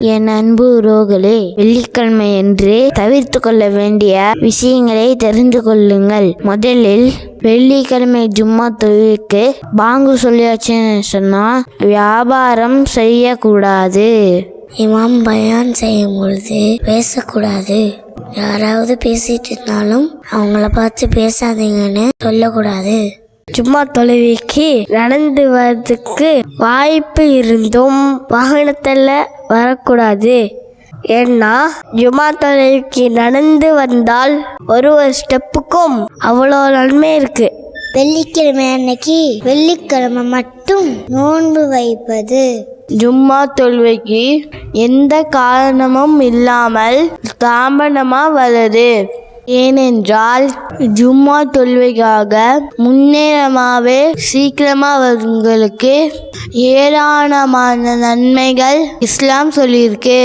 என் அன்பு உறவுகளே, வெள்ளிக்கிழமை என்று தவிர்த்து கொள்ள வேண்டிய விஷயங்களை தெரிந்து கொள்ளுங்கள். முதலில் வெள்ளிக்கிழமை ஜும்மா தொழுகைக்கு பாங்கு சொல்லியாச்சுன்னு சொன்னா வியாபாரம் செய்யக்கூடாது. இமாம் பயான் செய்யும் பொழுது பேசக்கூடாது. யாராவது பேசிட்டு இருந்தாலும் அவங்கள பார்த்து பேசாதீங்கன்னு சொல்லக்கூடாது. ஜும்மா தொழுகைக்கு நடந்து வர்றதுக்கு வாய்ப்பு இருந்தும் வாகனத்தில் வரக்கூடாது. ஏன்னா ஜும்மா தொழுகைக்கு நடந்து வந்தால் ஒரு ஸ்டெப்புக்கும் அவ்வளோ நன்மை இருக்கு. வெள்ளிக்கிழமை அன்னைக்கு வெள்ளிக்கிழமை மட்டும் நோன்பு வைப்பது. ஜும்மா தொழுகைக்கு எந்த காரணமும் இல்லாமல் தாமதமா வருது. ஏனென்றால் ஜும்மா தொழுகைக்காக முன்னேறமாவே சீக்கிரமா வருவங்களுக்கு ஏராளமான நன்மைகள் இஸ்லாம் சொல்லியிருக்கு.